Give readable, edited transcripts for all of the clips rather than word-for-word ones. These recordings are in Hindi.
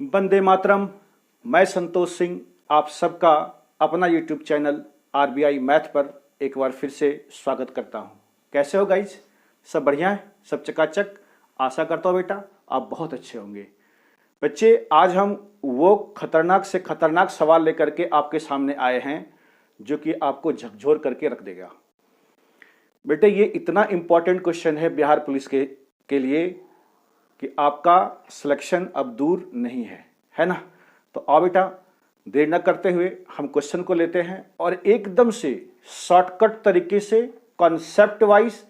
वंदे मातरम। मैं संतोष सिंह आप सबका अपना यूट्यूब चैनल आरबीआई मैथ पर एक बार फिर से स्वागत करता हूं। कैसे हो गाइज? सब बढ़िया है, सब चकाचक। आशा करता हूं बेटा आप बहुत अच्छे होंगे। बच्चे, आज हम वो खतरनाक से खतरनाक सवाल लेकर के आपके सामने आए हैं जो कि आपको झकझोर करके रख देगा। बेटे, ये इतना इंपॉर्टेंट क्वेश्चन है बिहार पुलिस के लिए कि आपका सिलेक्शन अब दूर नहीं है ना? तो आओ बेटा, देर न करते हुए हम क्वेश्चन को लेते हैं और एकदम से शॉर्टकट तरीके से कॉन्सेप्ट वाइज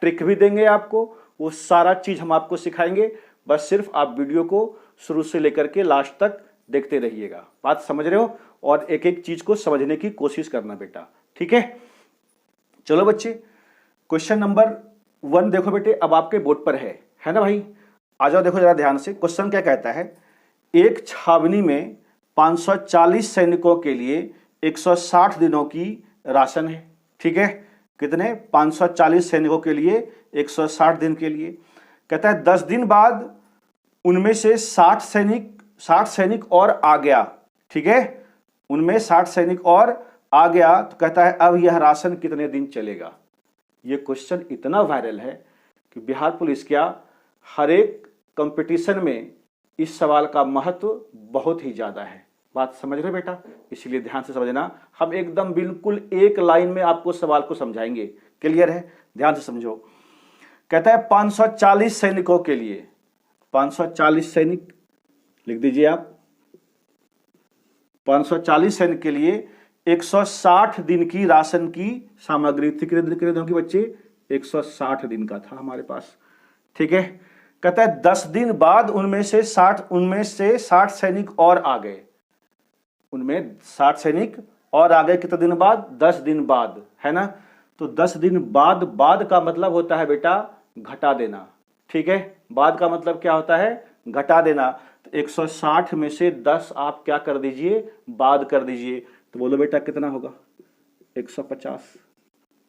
ट्रिक भी देंगे आपको। वो सारा चीज हम आपको सिखाएंगे। बस सिर्फ आप वीडियो को शुरू से लेकर के लास्ट तक देखते रहिएगा। बात समझ रहे हो? और एक एक चीज को समझने की कोशिश करना बेटा, ठीक है? चलो बच्चे, क्वेश्चन नंबर 1 देखो बेटे, अब आपके बोर्ड पर है ना भाई? आ जाओ, देखो जरा ध्यान से। क्वेश्चन क्या कहता है? एक छावनी में 540 सैनिकों के लिए 160 दिनों की राशन है। ठीक है? कितने? 540 सैनिकों के लिए 160 दिन के लिए। कहता है 10 दिन बाद उनमें से 60 सैनिक और आ गया। ठीक है? उनमें 60 सैनिक और आ गया तो कहता है अब यह राशन कितने दिन चलेगा? यह क्वेश्चन इतना वायरल है कि बिहार पुलिस क्या हर एक कंपटीशन में इस सवाल का महत्व बहुत ही ज्यादा है। बात समझ रहे बेटा? इसलिए ध्यान से समझना। हम एकदम बिल्कुल एक लाइन में आपको सवाल को समझाएंगे। क्लियर है? ध्यान से समझो। कहता है 540 सैनिकों के लिए, 540 सैनिक लिख दीजिए आप। 540 सैनिक के लिए 160 दिन की राशन की सामग्री थी। कितने दिनों की बच्चे? 160 दिन का था हमारे पास। ठीक है? कहता है 10 दिन बाद उनमें से 60 सैनिक और आ गए। उनमें 60 सैनिक और आ गए। कितने दिन बाद? 10 दिन बाद, है ना? तो 10 दिन बाद का मतलब होता है बेटा घटा देना। ठीक है? बाद का मतलब क्या होता है? घटा देना। तो 160 में से 10 आप क्या कर दीजिए? बाद कर दीजिए। तो बोलो बेटा कितना होगा? 150।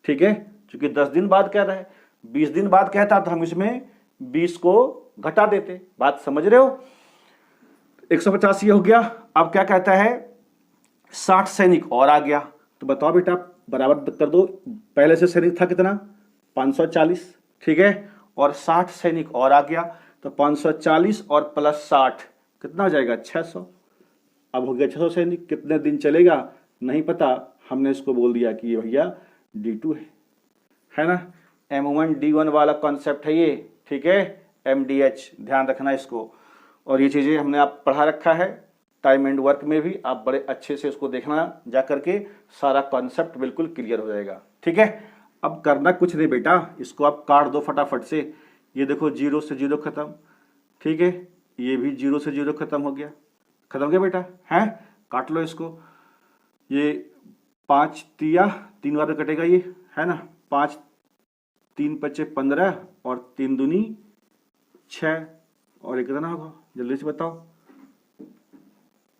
ठीक है? क्योंकि 10 दिन बाद कह रहा है, 20 दिन बाद कहता तो हम इसमें 20 को घटा देते। बात समझ रहे हो? 150 ये हो गया। अब क्या कहता है? 60 सैनिक और आ गया। तो बताओ बेटा, बराबर कर दो। पहले से सैनिक था कितना? 540। ठीक है? और 60 सैनिक और आ गया तो 540 और प्लस 60 कितना हो जाएगा? 600। अब हो गया 600 सैनिक। कितने दिन चलेगा नहीं पता, हमने इसको बोल दिया कि ये भैया D2 है ना? M1 D1 वाला कॉन्सेप्ट है ये। ठीक है? MDH, ध्यान रखना इसको। और ये चीजें हमने आप पढ़ा रखा है टाइम एंड वर्क में भी। आप बड़े अच्छे से इसको देखना जा करके, सारा कॉन्सेप्ट बिल्कुल क्लियर हो जाएगा। ठीक है? अब करना कुछ नहीं बेटा, इसको आप काट दो फटाफट से। ये देखो 0 से 0 खत्म। ठीक है? ये भी 0 से 0 खत्म हो गया। खत्म हो गया बेटा? है? काट लो इसको। ये 5 तिया 3 बार में कटेगा ये, है ना? 5 3 पचे 15 और 3 दूनी 6। और ये कितना होगा? जल्दी से बताओ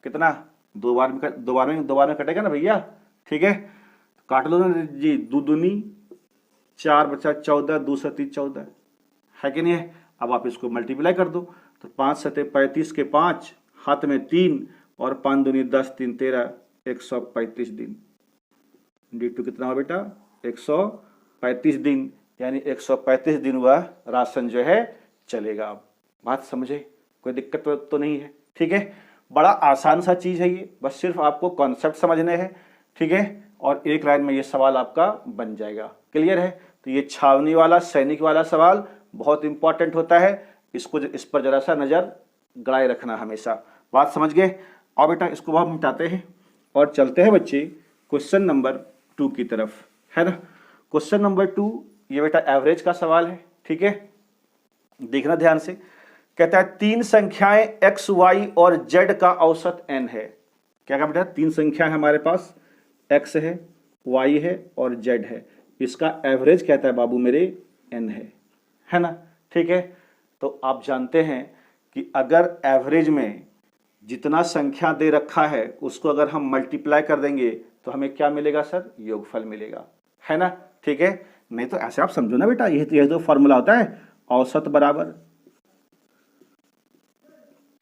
कितना? 2 बार में कटेगा ना भैया? ठीक है? काट लो ना जी। 2 दूनी 4 बचा 14, 2 सती 14 है कि नहीं है? अब आप इसको मल्टीप्लाई कर दो तो 5 सते 35 के 5, हाथ में 3 और 5 दूनी 10, 3 13, 135 दिन। D2 कितना हुआ बेटा? 135 दिन। यानी 135 दिन हुआ राशन जो है चलेगा। बात समझे? कोई दिक्कत तो नहीं है? ठीक है? बड़ा आसान सा चीज है ये, बस सिर्फ आपको कॉन्सेप्ट समझने हैं। ठीक है? और एक लाइन में ये सवाल आपका बन जाएगा। क्लियर है? तो ये छावनी वाला, सैनिक वाला सवाल बहुत इंपॉर्टेंट होता है। इस पर जरा सा नजर गड़ाए रखना हमेशा। बात समझ गए? और बेटा इसको हम मिटाते हैं और चलते हैं बच्चे क्वेश्चन नंबर 2 की तरफ, है ना? क्वेश्चन नंबर 2 ये बेटा एवरेज का सवाल है। ठीक है? देखना ध्यान से। कहता है 3 संख्याएं x, y और z का औसत n है। क्या कहा बेटा? 3 संख्याएं हमारे पास, x है, y है और z है। इसका एवरेज कहता है बाबू मेरे n है ना? ठीक है? तो आप जानते हैं कि अगर एवरेज में जितना संख्या दे रखा है उसको अगर हम मल्टीप्लाई कर देंगे तो हमें क्या मिलेगा सर? योगफल मिलेगा, है ना? ठीक है? नहीं तो ऐसे आप समझो ना बेटा, यही तो फॉर्मूला होता है। औसत बराबर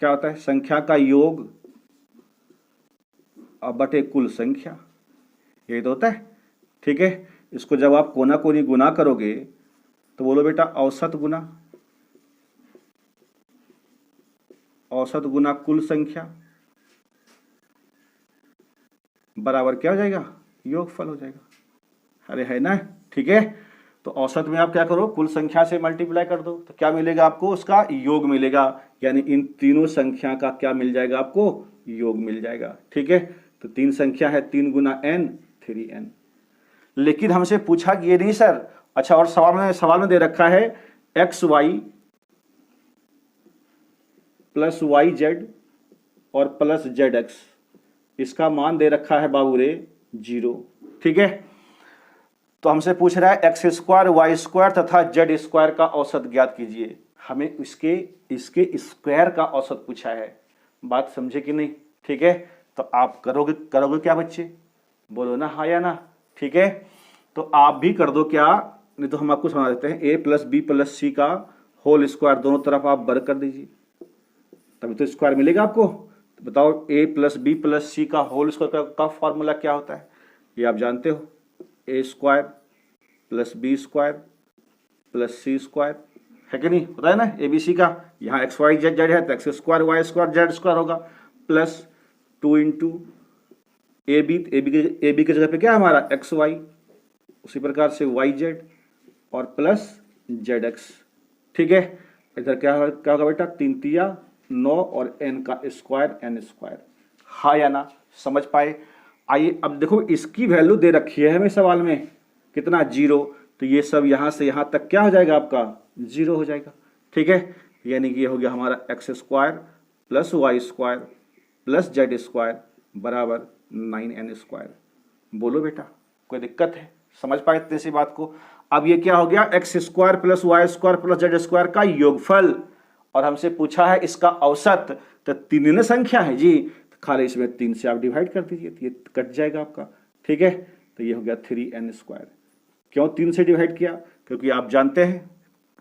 क्या होता है, संख्या का योग अब बटे कुल संख्या, यही तो होता है। ठीक है, इसको जब आप कोना कोनी गुना करोगे तो बोलो बेटा औसत गुना कुल संख्या बराबर क्या हो जाएगा, योगफल हो जाएगा। अरे है ना, ठीक है। तो औसत में आप क्या करो, कुल संख्या से मल्टीप्लाई कर दो, तो क्या मिलेगा आपको, उसका योग मिलेगा, यानी इन तीनों संख्या का क्या मिल जाएगा आपको, योग मिल जाएगा। ठीक है, तो तीन संख्या है, 3 गुना n 3n। लेकिन हमसे पूछा कि ये नहीं सर, अच्छा और सवाल में दे रखा है xy प्लस YZ और प्लस ZX, इसका मान दे रखा है बाबू रे 0। ठीक है, तो हमसे पूछ रहा है x स्क्वायर वाई स्क्वायर तथा जेड स्क्वायर का औसत ज्ञात कीजिए। हमें इसके स्क्वायर का औसत पूछा है, बात समझे कि नहीं। ठीक है, तो आप करोगे क्या बच्चे, बोलो ना हाँ या ना। ठीक है, तो आप भी कर दो क्या, नहीं तो हम आपको समझा देते हैं। a प्लस बी प्लस सी का होल स्क्वायर दोनों तरफ आप वर्ग कर दीजिए, तभी तो स्क्वायर मिलेगा आपको। तो बताओ a प्लस बी प्लस सी का होल स्क्वायर का फॉर्मूला क्या होता है, ये आप जानते हो, A square plus B square plus C square, है कि नहीं, होता है ना ए बी सी का। यहाँ एक्स वाई जेड जेड है तो X square Y square Z square होगा, प्लस 2 इंटू ए बी की जगह पे क्या है हमारा एक्स वाई, उसी प्रकार से वाई जेड और प्लस जेड एक्स। ठीक है, इधर क्या होगा बेटा, 3 तिया 9 और n का स्क्वायर n स्क्वायर, हाँ या ना, समझ पाए। आइए अब देखो, इसकी वैल्यू दे रखी है हमें सवाल में कितना, 0, तो ये सब यहाँ से यहाँ तक क्या हो जाएगा आपका, 0 हो जाएगा। ठीक है, यानी कि ये हो गया हमारा X square plus Y square plus Z square बराबर 9n स्क्वायर। बोलो बेटा कोई दिक्कत है, समझ पाए इतनी सी बात को। अब ये क्या हो गया, X square plus Y square plus Z square का योगफल, और हमसे पूछा है इसका औसत, तो तीन संख्या है जी, तो खाली इसमें 3 से आप डिवाइड कर दीजिए, तो ये कट जाएगा आपका। ठीक है, तो ये हो गया 3n स्क्वायर। क्यों 3 से डिवाइड किया, क्योंकि आप जानते हैं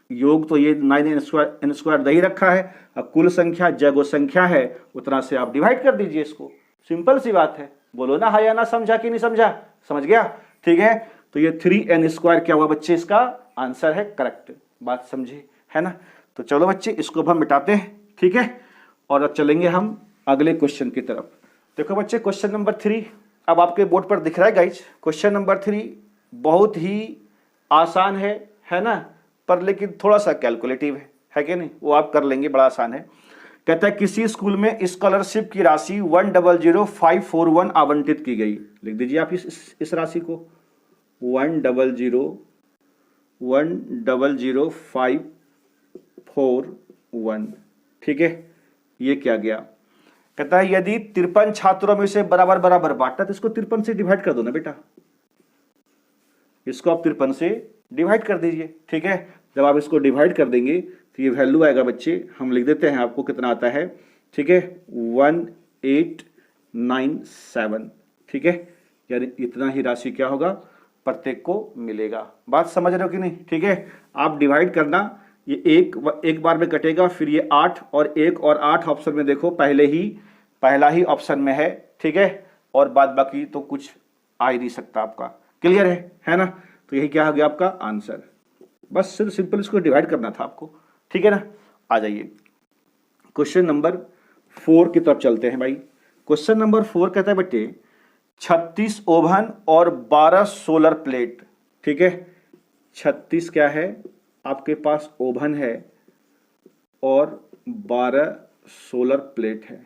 योग तो ये 9n स्क्वायर दे ही रखा है, अब कुल संख्या जगो संख्या है उतना से आप डिवाइड कर दीजिए इसको, सिंपल सी बात है। बोलो ना हाँ या ना, समझा कि नहीं समझा, समझ गया। ठीक है, तो ये 3n स्क्वायर क्या हुआ बच्चे, इसका आंसर है करेक्ट, बात समझे है ना। तो चलो बच्चे इसको हम मिटाते हैं। ठीक है, और अब चलेंगे हम अगले क्वेश्चन की तरफ। देखो बच्चे क्वेश्चन नंबर 3 अब आपके बोर्ड पर दिख रहा है गाइज। क्वेश्चन नंबर 3 बहुत ही आसान है ना, पर लेकिन थोड़ा सा कैलकुलेटिव है कि नहीं, वो आप कर लेंगे, बड़ा आसान है। कहता है किसी स्कूल में स्कॉलरशिप की राशि 1,00,541 आवंटित की गई। लिख दीजिए आप इस राशि को 1,00,541। ठीक है, ये क्या गया, कहता है यदि 53 छात्रों में से बराबर बराबर बांटा, तो इसको 53 से डिवाइड कर दो ना बेटा, इसको आप 53 से डिवाइड कर दीजिए। ठीक है, जब आप इसको डिवाइड कर देंगे तो ये वैल्यू आएगा बच्चे, हम लिख देते हैं आपको कितना आता है। ठीक है, 1897। ठीक है, यानी इतना ही राशि क्या होगा, प्रत्येक को मिलेगा। बात समझ रहे हो कि नहीं। ठीक है, आप डिवाइड करना, ये एक बार में कटेगा, फिर ये 8 और 1 और 8 ऑप्शन में देखो पहला ही ऑप्शन में है। ठीक है, और बाद बाकी तो कुछ आ ही नहीं सकता आपका, क्लियर है ना। तो यही क्या हो गया आपका आंसर, बस सिर्फ सिंपल इसको डिवाइड करना था आपको। ठीक है ना, आ जाइए क्वेश्चन नंबर 4 की तरफ चलते हैं भाई। क्वेश्चन नंबर 4 कहता है बेटे 36 ओवन और 12 सोलर प्लेट। ठीक है, 36 क्या है आपके पास ओवन है और 12 सोलर प्लेट है।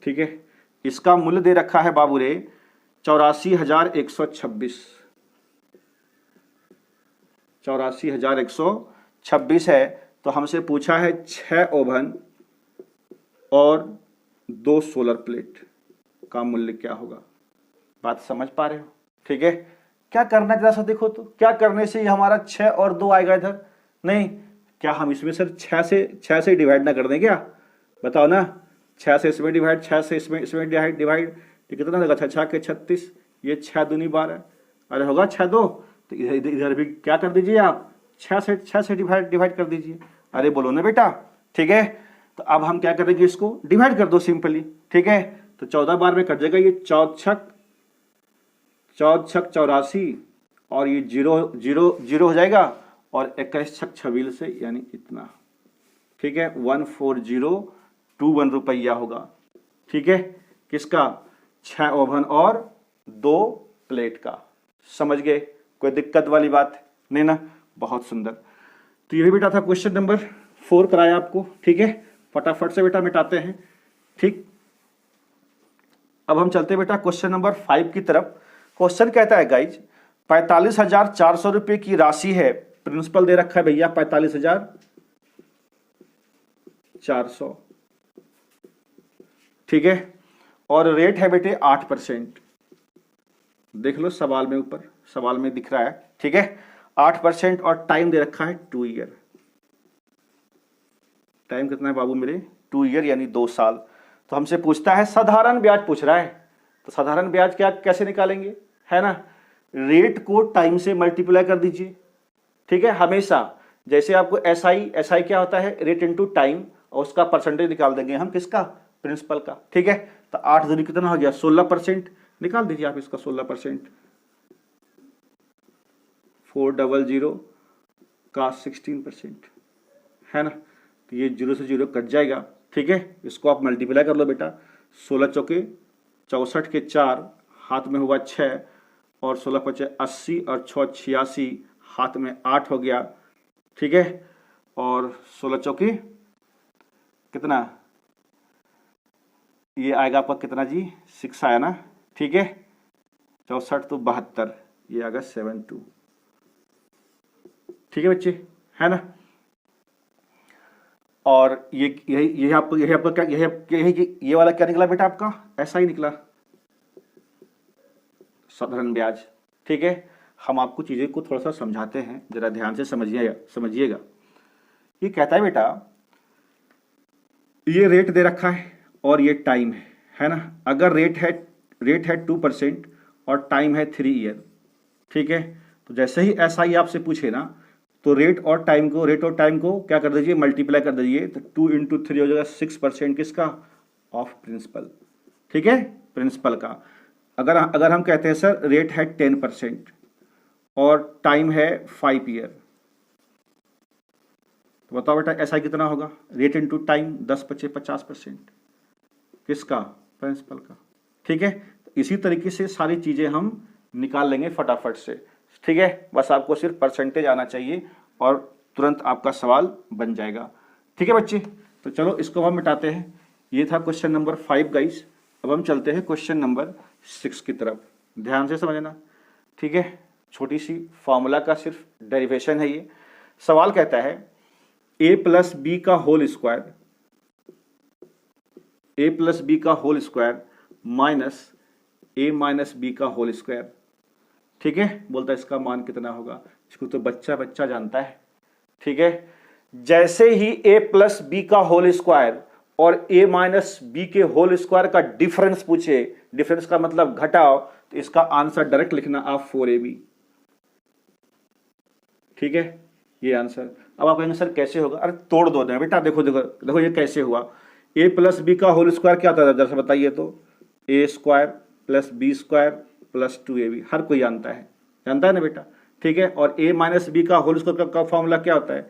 ठीक है, इसका मूल्य दे रखा है बाबू रे 84,126। 84,126 है, तो हमसे पूछा है 6 ओवन और 2 सोलर प्लेट का मूल्य क्या होगा। बात समझ पा रहे हो। ठीक है, क्या करना है जरा सा देखो, तो क्या करने से हमारा 6 और 2 आएगा इधर, नहीं क्या हम इसमें सर 6 से डिवाइड ना कर दें क्या, बताओ ना, 6 से इसमें डिवाइड, 6 से इसमें डिवाइड, तो कितना होगा, 6 के 36, ये 6 दूनी 12, अरे होगा 6 2, तो इधर भी क्या कर दीजिए आप 6 से डिवाइड कर दीजिए। अरे बोलो ना बेटा, ठीक है। तो अब हम क्या करेंगे, इसको डिवाइड कर दो सिंपली, ठीक है। तो 14 बार में कट जाएगा, ये 14 छक 84 और ये 0 0 0 हो जाएगा और 21 छक 26 से यानी इतना, ठीक है। 14021 रुपया होगा, ठीक है। किसका? 6 ओवन और 2 प्लेट का। समझ गए? कोई दिक्कत वाली बात नहीं ना? बहुत सुंदर। तो ये बेटा था क्वेश्चन नंबर 4 कराया आपको, ठीक है। फटाफट से बेटा मिटाते हैं, ठीक। अब हम चलते हैं बेटा क्वेश्चन नंबर 5 की तरफ। क्वेश्चन कहता है गाइज 45,400 रुपए की राशि है, प्रिंसिपल दे रखा है भैया 45,400, ठीक है। और रेट है बेटे 8%, देख लो सवाल में, ऊपर सवाल में दिख रहा है, ठीक है। 8% और टाइम दे रखा है 2 ईयर। टाइम कितना है बाबू मेरे? 2 ईयर यानी 2 साल। तो हमसे पूछता है साधारण ब्याज पूछ रहा है, तो साधारण ब्याज क्या कैसे निकालेंगे, है ना? रेट को टाइम से मल्टीप्लाई कर दीजिए, ठीक है। हमेशा जैसे आपको एसआई क्या होता है? रेट इनटू टाइम, और उसका परसेंटेज निकाल देंगे हम, किसका? प्रिंसिपल का, ठीक है। तो 8 दूनी कितना हो गया? 16%। निकाल दीजिए आप इसका 16%। 400 का 16%, है ना? तो ये 0 से 0 कट जाएगा, ठीक है। इसको आप मल्टीप्लाई कर लो बेटा। 16 चौके 64 के 4, हाथ में हुआ 6 और 16 पचे 80 और 6 86, हाथ में 8 हो गया, ठीक है। और 16 चौके कितना? ये आएगा आपका कितना जी? 6 आया ना, ठीक है। 64 तो 72, ये आएगा 72, ठीक है बच्चे, है ना? और ये आपका क्या, ये वाला क्या निकला बेटा आपका? ऐसा ही निकला, साधारण ब्याज, ठीक है। हम आपको चीजें को थोड़ा सा समझाते हैं, जरा ध्यान से समझिएगा। ये कहता है बेटा, ये रेट दे रखा है और ये टाइम है ना। अगर रेट है 2% और टाइम है 3 ईयर, ठीक है। तो जैसे ही एसआई आपसे पूछे ना, तो रेट और टाइम को क्या कर दीजिए? मल्टीप्लाई कर दीजिए। तो 2 × 3 हो जाएगा 6%, किसका? ऑफ प्रिंसिपल, ठीक है, प्रिंसिपल का। अगर हम कहते हैं सर रेट है 10% और टाइम है 5 ईयर, तो बताओ बेटा एसआई कितना होगा? रेट इनटू टाइम, 10 × 5 = 50%, किसका? प्रिंसिपल का, ठीक है। तो इसी तरीके से सारी चीजें हम निकाल लेंगे फटाफट से, ठीक है। बस आपको सिर्फ परसेंटेज आना चाहिए और तुरंत आपका सवाल बन जाएगा, ठीक है बच्चे। तो चलो इसको हम मिटाते हैं। ये था क्वेश्चन नंबर 5 गाइस। अब हम चलते हैं क्वेश्चन नंबर 6 की तरफ, ध्यान से समझना, ठीक है। छोटी सी फॉर्मूला का सिर्फ डेरिवेशन है ये। सवाल कहता है a + b का होल स्क्वायर, a + b का whole square minus a - b का होल स्क्वायर, ठीक है। बोलता है इसका मान कितना होगा? इसको तो बच्चा जानता है, ठीक है। जैसे ही a + b का होल स्क्वायर और a - b के होल स्क्वायर का डिफरेंस पूछे, डिफरेंस का मतलब घटाओ, तो इसका आंसर डायरेक्ट लिखना आप 4ab, ठीक है, ये आंसर। अब आप कहेंगे सर कैसे होगा? अरे तोड़ दो ना बेटा, देखो ये कैसे हुआ। a + b का होल स्क्वायर क्या होता है जरा बताइए तो? a² + b² + 2ab, हर कोई जानता है ना बेटा, ठीक है। और a - b का होल स्क्वायर का फॉर्मूला क्या होता है?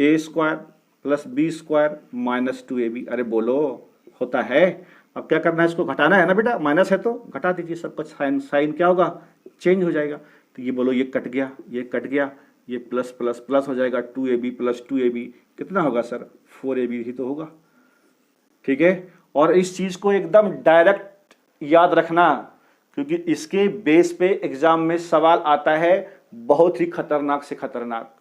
a² + b² - 2ab। अरे बोलो, होता है। अब क्या करना है? इसको घटाना है ना बेटा, माइनस है तो घटा दीजिए, सब कुछ साइन क्या होगा? चेंज हो जाएगा। तो ये बोलो, ये कट गया, ये प्लस प्लस प्लस हो जाएगा, 2ab + 2ab कितना होगा सर? 4ab ही तो होगा, ठीक है। और इस चीज को एकदम डायरेक्ट याद रखना, क्योंकि इसके बेस पे एग्जाम में सवाल आता है, बहुत ही खतरनाक से खतरनाक।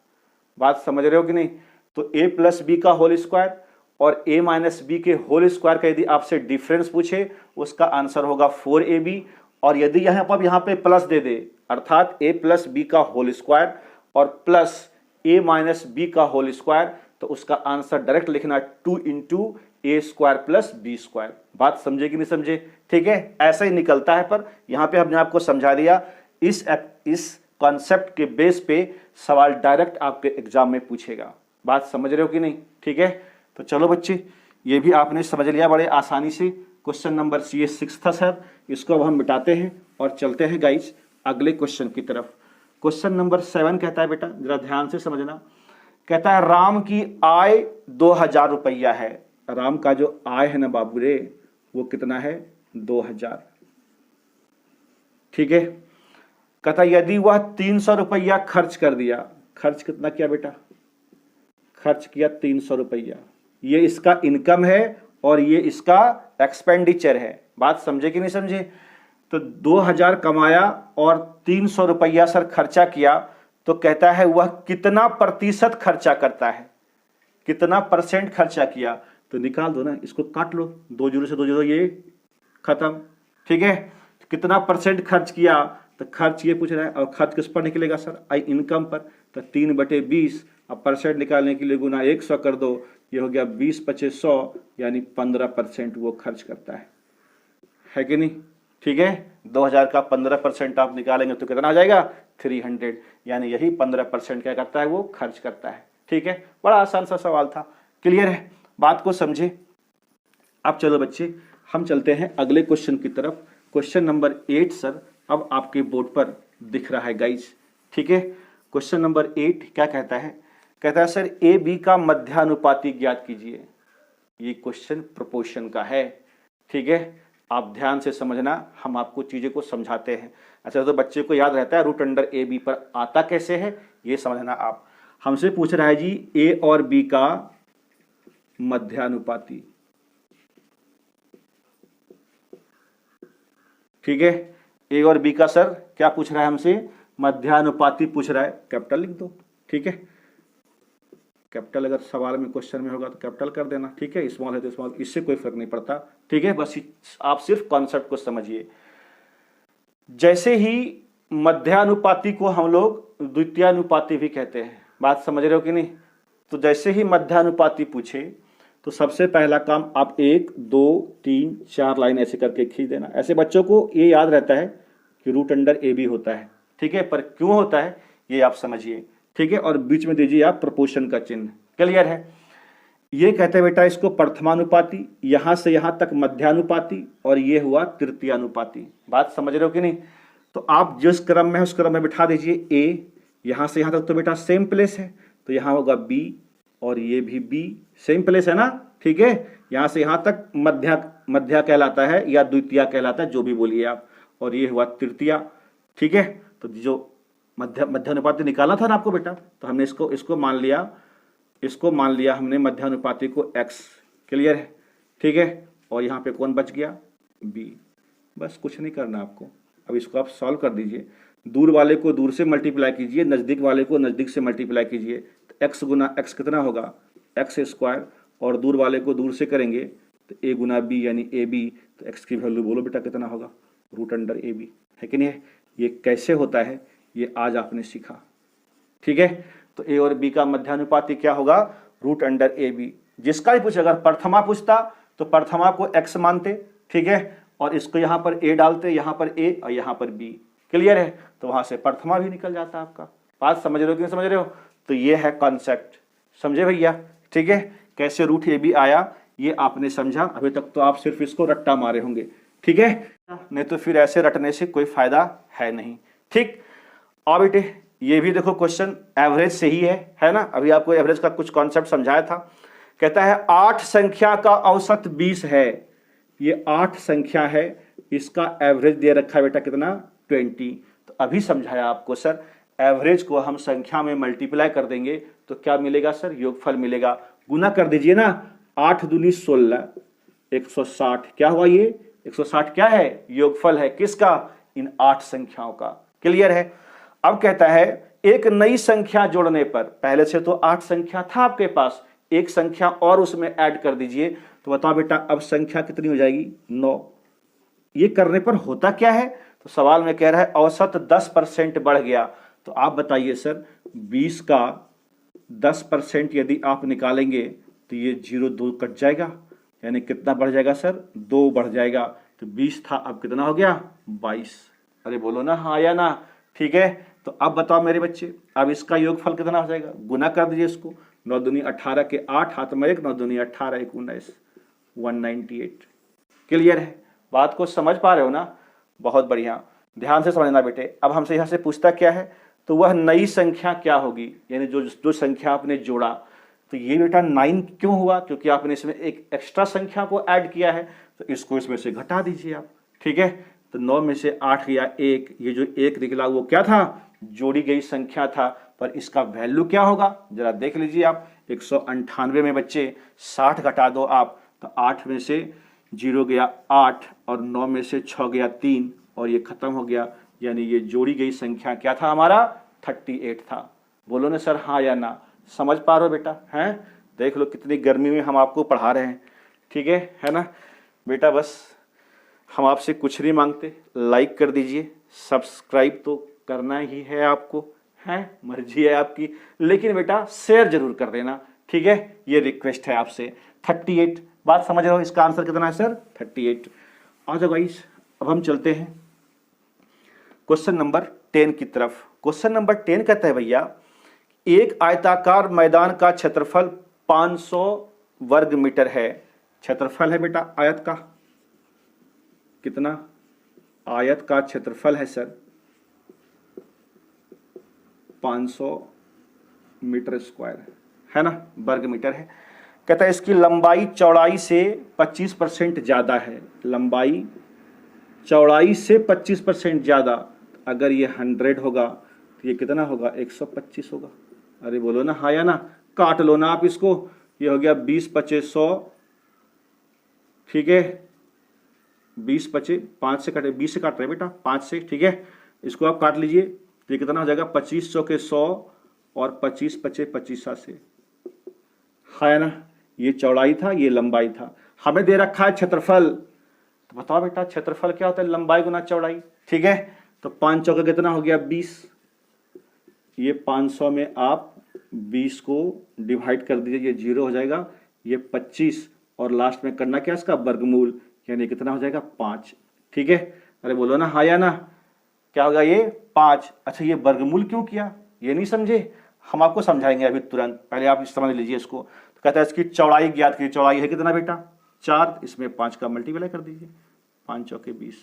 बात समझ रहे हो कि नहीं? तो a + b का होल स्क्वायर और a - b के होल स्क्वायर का यदि आपसे डिफरेंस पूछे, उसका आंसर होगा 4ab। और यदि यहाँ पे प्लस दे दे, अर्थात a + b का होल स्क्वायर और प्लस a - b का होल स्क्वायर, तो उसका आंसर डायरेक्ट लिखना 2 × a² + b²। बात समझे कि नहीं समझे? ठीक है, ऐसा ही निकलता है। पर यहाँ पे हमने आपको समझा दिया, इस कॉन्सेप्ट के बेस पे सवाल डायरेक्ट आपके एग्जाम में पूछेगा। बात समझ रहे हो कि नहीं? ठीक है, तो चलो बच्चे, ये भी आपने समझ लिया बड़े आसानी से। क्वेश्चन नंबर ये 6 था सर, इसको अब हम मिटाते हैं और चलते हैं गाइस अगले क्वेश्चन की तरफ। क्वेश्चन नंबर 7 कहता है, बेटा जरा ध्यान से समझना, कहता है राम की आय 2000 रुपया है। राम का जो आय है ना बाबू रे, वो कितना है? 2000। ठीक है। कहता यदि वह 300 रुपया खर्च कर दिया। खर्च कितना किया बेटा? खर्च किया 300 रुपया। ये इसका इनकम है और ये इसका एक्सपेंडिचर है। बात समझे कि नहीं समझे? तो 2000 कमाया और 300 रुपया सर खर्चा किया, तो कहता है वह कितना प्रतिशत खर्चा करता है, कितना परसेंट खर्चा किया। तो निकाल दो ना, इसको काट लो, 2 जीरो से 2 जीरो ये खत्म। ठीक है, कितना परसेंट खर्च किया, तो खर्च ये पूछ रहा है और खर्च किस पर निकलेगा सर? आई इनकम पर। तो 3/20। अब परसेंट निकालने के लिए गुना 100 कर दो, ये हो गया 20 25 100, यानी 15% वो खर्च करता है कि नहीं? ठीक है, 2000 का 15% आप निकालेंगे तो कितना आ जाएगा? 300, यानी यही 15% क्या करता है? वो खर्च करता है। ठीक है, बड़ा आसान सा सवाल था। क्लियर है? बात को समझे। अब चलो बच्चे, हम चलते हैं अगले क्वेश्चन की तरफ। क्वेश्चन नंबर 8 सर अब आपके बोर्ड पर दिख रहा है गाइज। ठीक है, क्वेश्चन नंबर 8 क्या कहता है? कहता है सर ए बी का मध्यानुपाती ज्ञात कीजिए। ये क्वेश्चन प्रोपोर्शन का है। ठीक है, आप ध्यान से समझना, हम आपको चीजें को समझाते हैं। अच्छा, तो बच्चे को याद रहता है रूट अंडर ए बी पर आता कैसे है, ये समझना आप। हमसे पूछ रहा है जी ए और बी का मध्यानुपाती। ठीक है, ए और बी का सर क्या पूछ रहा है हमसे? मध्यानुपाती पूछ रहा है। कैपिटल लिख दो। ठीक है, कैपिटल अगर सवाल में क्वेश्चन में होगा तो कैपिटल कर देना। ठीक है, स्मॉल है तो स्मॉल, इससे कोई फर्क नहीं पड़ता। ठीक है, बस आप सिर्फ कॉन्सेप्ट को समझिए। जैसे ही मध्यानुपाती को हम लोग द्वितीयानुपाती भी कहते हैं। बात समझ रहे हो कि नहीं? तो जैसे ही मध्यानुपाती पूछे तो सबसे पहला काम आप 1 2 3 4 लाइन ऐसे करके खींच देना। ऐसे बच्चों को ये याद रहता है कि रूट अंडर ए बी होता है। ठीक है, पर क्यों होता है ये आप समझिए। ठीक है, और बीच में दीजिए आप प्रोपोर्शन का चिन्ह। क्लियर है? ये कहते हैं बेटा इसको प्रथमानुपाती, यहां से यहां तक मध्यानुपाती, और ये हुआ तृतीयानुपाती। बात समझ रहे हो कि नहीं? तो आप जिस क्रम में है उस क्रम में बिठा दीजिए। ए यहां से यहां तक तो बेटा सेम प्लेस है, तो यहां होगा बी, और ये भी बी, सेम प्लेस है ना? ठीक है, यहां से यहां तक मध्या कहलाता है या द्वितीया कहलाता है, जो भी बोलिए आप। और ये हुआ तृतीया। ठीक है, तो जो मध्यानुपाती निकालना था ना आपको बेटा, तो हमने इसको मान लिया हमने मध्यानुपाती को x। क्लियर है? ठीक है, और यहाँ पे कौन बच गया? b। बस कुछ नहीं करना आपको। अब इसको आप सॉल्व कर दीजिए। दूर वाले को दूर से मल्टीप्लाई कीजिए, नजदीक वाले को नजदीक से मल्टीप्लाई कीजिए। तो x गुना x कितना होगा? x², और दूर वाले को दूर से करेंगे तो a गुना b यानी ab। तो x की वैल्यू बोलो बेटा कितना होगा? Root under A B. है कि नहीं? ये कैसे होता है ये आज आपने सीखा। ठीक है, तो ए और बी का मध्यानुपाती क्या होगा? Root under A B. जिसका भी पूछे, अगर प्रथमा पूछता तो प्रथमा को x मानते। ठीक है, और इसको यहां पर a डालते, यहां पर a और यहां पर b। क्लियर है? तो वहां से प्रथमा भी निकल जाता आपका। बात समझ रहे हो कि नहीं समझ रहे हो? तो ये है कॉन्सेप्ट। समझे भैया? ठीक है, कैसे रूट ए बी आया ये आपने समझा। अभी तक तो आप सिर्फ इसको रट्टा मारे होंगे। ठीक है, नहीं तो फिर ऐसे रटने से कोई फायदा है नहीं। ठीक, और बेटे ये भी देखो क्वेश्चन एवरेज से ही है ना? अभी आपको एवरेज का कुछ कॉन्सेप्ट समझाया था। कहता है 8 संख्या का औसत 20 है। ये 8 संख्या है, इसका एवरेज दे रखा है बेटा कितना? 20। तो अभी समझाया आपको सर, एवरेज को हम संख्या में मल्टीप्लाई कर देंगे तो क्या मिलेगा सर? योगफल मिलेगा। गुना कर दीजिए ना, 8 दूनी 16, 160। क्या हुआ ये? 160 क्या है? योगफल है। किसका? इन 8 संख्याओं का। क्लियर है? अब कहता है एक नई संख्या जोड़ने पर, पहले से तो 8 संख्या था आपके पास, एक संख्या और उसमें ऐड कर दीजिए। तो बताओ बेटा अब संख्या कितनी हो जाएगी? 9। ये करने पर होता क्या है? तो सवाल में कह रहा है औसत 10% बढ़ गया। तो आप बताइए सर, 20 का 10% यदि आप निकालेंगे तो ये 0 2 कट जाएगा, यानी कितना बढ़ जाएगा सर? 2 बढ़ जाएगा। तो 20 था, अब कितना हो गया? 22। अरे बोलो ना हाँ या ना? ठीक है, तो अब बताओ मेरे बच्चे, अब इसका योगफल कितना हो जाएगा? गुना कर दीजिए इसको, 9 दूनी 18 के 8 हाथ में 1, 9 दूनी 18 1 19, 198। क्लियर है? बात को समझ पा रहे हो ना? बहुत बढ़िया, ध्यान से समझना बेटे। अब हमसे यहाँ से पूछता क्या है, तो वह नई संख्या क्या होगी, यानी जो संख्या आपने जोड़ा। तो ये बेटा 9 क्यों हुआ? क्योंकि आपने इसमें एक एक्स्ट्रा संख्या को ऐड किया है, तो इसको इसमें से घटा दीजिए आप। ठीक है, तो 9 में से 8 गया 1, ये जो 1 निकला वो क्या था? जोड़ी गई संख्या था। पर इसका वैल्यू क्या होगा जरा देख लीजिए आप। 198 में बच्चे 60 घटा दो आप, तो 8 में से 0 गया 8 और 9 में से 6 गया 3 और ये खत्म हो गया। यानी ये जोड़ी गई संख्या क्या था हमारा? 38 था। बोलो ना सर हाँ या ना? समझ पा रहे हो बेटा? हैं, देख लो कितनी गर्मी में हम आपको पढ़ा रहे हैं। ठीक है ना बेटा? बस हम आपसे कुछ नहीं मांगते, लाइक कर दीजिए, सब्सक्राइब तो करना ही है आपको, है मर्जी है आपकी, लेकिन बेटा शेयर जरूर कर देना। ठीक है, ये रिक्वेस्ट है आपसे। 38 बात समझ रहे हो? इसका आंसर कितना है सर? 38। आ जाओ गाइस, अब हम चलते हैं क्वेश्चन नंबर 10 की तरफ। क्वेश्चन नंबर 10 कहता है भैया, एक आयताकार मैदान का क्षेत्रफल 500 वर्ग मीटर है। क्षेत्रफल है बेटा आयत का, कितना? आयत का क्षेत्रफल है सर 500 मीटर स्क्वायर, है ना, वर्ग मीटर है। कहता है इसकी लंबाई चौड़ाई से 25% ज्यादा है। लंबाई चौड़ाई से 25% ज्यादा। अगर ये 100 होगा तो ये कितना होगा? 125 होगा। अरे बोलो ना हाँ या ना? काट लो ना आप इसको। ये हो गया 20 25 100। ठीक है, 20 25 5 से काटे, 20 से काट रहे बेटा, 5 से। ठीक है, इसको आप काट लीजिए तो ये कितना हो जाएगा? 2500 के 100 और 25 25 25 से। हाँ या ना? ये चौड़ाई था, ये लंबाई था। हमें दे रखा है क्षेत्रफल, तो बताओ बेटा क्षेत्रफल क्या होता है? लंबाई गुना चौड़ाई। ठीक है, तो 5 चौका कितना हो गया? 20। ये 500 में आप 20 को डिवाइड कर दीजिए, ये 0 हो जाएगा, ये 25 और लास्ट में करना क्या? इसका वर्गमूल, यानी कितना हो जाएगा? 5। ठीक है, अरे बोलो ना हाँ या ना? क्या होगा ये? 5। अच्छा, ये वर्गमूल क्यों किया ये नहीं समझे? हम आपको समझाएंगे अभी तुरंत, पहले आप समझ लीजिए इसको। तो कहता है इसकी चौड़ाई ज्ञात कीजिए। चौड़ाई है कितना बेटा? 4, इसमें 5 का मल्टीप्लाई कर दीजिए, 5 चौके 20।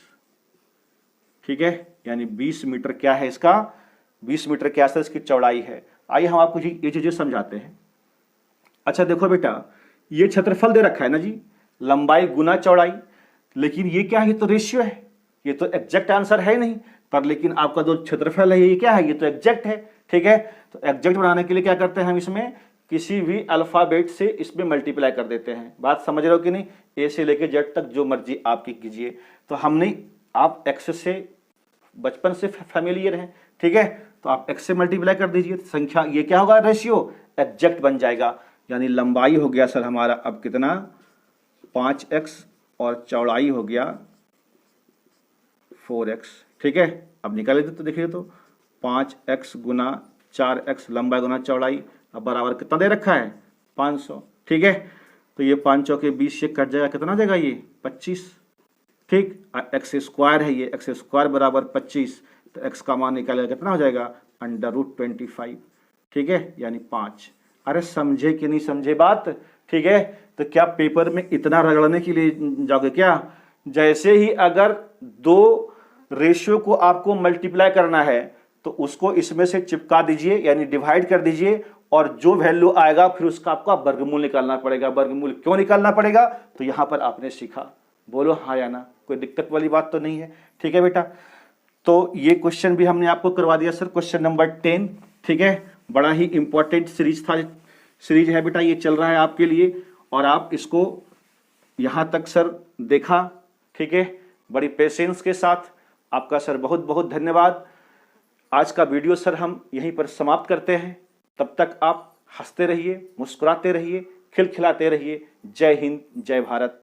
ठीक है, यानी 20 मीटर क्या है इसका? 20 मीटर क्या है इसकी चौड़ाई है। आइए हम आपको ये चीजें समझाते हैं। अच्छा देखो बेटा, ये क्षेत्रफल दे रखा है ना जी, लंबाई गुना चौड़ाई, लेकिन ये क्या है? ये तो रेशियो है, ये तो एग्जैक्ट आंसर है नहीं। पर लेकिन आपका जो क्षेत्रफल है ये क्या है? ये तो एग्जैक्ट है। ठीक है, तो एग्जैक्ट बनाने के लिए क्या करते हैं हम? इसमें किसी भी अल्फाबेट से इसमें मल्टीप्लाई कर देते हैं। बात समझ रहे हो कि नहीं? ए से लेके जेड तक जो मर्जी आपकी कीजिए। तो हम नहीं, आप एक्स से बचपन से फैमिलियर हैं। ठीक है, तो आप एक्स से मल्टीप्लाई कर दीजिए, संख्या ये क्या होगा? रेशियो एग्जैक्ट बन जाएगा। यानी लंबाई हो गया सर हमारा अब कितना? 5x और चौड़ाई हो गया 4x। ठीक है, अब निकाले तो देखिए, तो 5x गुना 4x लंबाई गुना चौड़ाई, अब बराबर कितना दे रखा है? 500। ठीक है, तो ये 5 चौके 20 से कट जाएगा, कितना देगा ये? 25। ठीक, एक्स स्क्वायर है ये, एक्स स्क्वायर बराबर 25, तो एक्स का मान निकालेगा कितना हो जाएगा? √25। ठीक है, यानी 5। अरे समझे कि नहीं समझे बात? ठीक है, तो क्या पेपर में इतना रगड़ने के लिए जाओगे क्या? जैसे ही अगर दो रेशियो को आपको मल्टीप्लाई करना है तो उसको इसमें से चिपका दीजिए, यानी डिवाइड कर दीजिए, और जो वैल्यू आएगा फिर उसका आपका वर्गमूल निकालना पड़ेगा। वर्गमूल क्यों निकालना पड़ेगा? तो यहां पर आपने सीखा। बोलो हाँ या ना? कोई दिक्कत वाली बात तो नहीं है। ठीक है बेटा, तो ये क्वेश्चन भी हमने आपको करवा दिया सर, क्वेश्चन नंबर 10। ठीक है, बड़ा ही इंपॉर्टेंट सीरीज है बेटा, ये चल रहा है आपके लिए, और आप इसको यहां तक सर देखा। ठीक है, बड़ी पेशेंस के साथ आपका सर बहुत बहुत धन्यवाद। आज का वीडियो सर हम यहीं पर समाप्त करते हैं। तब तक आप हंसते रहिए, मुस्कुराते रहिए, खिलखिलाते रहिए। जय हिंद, जय भारत।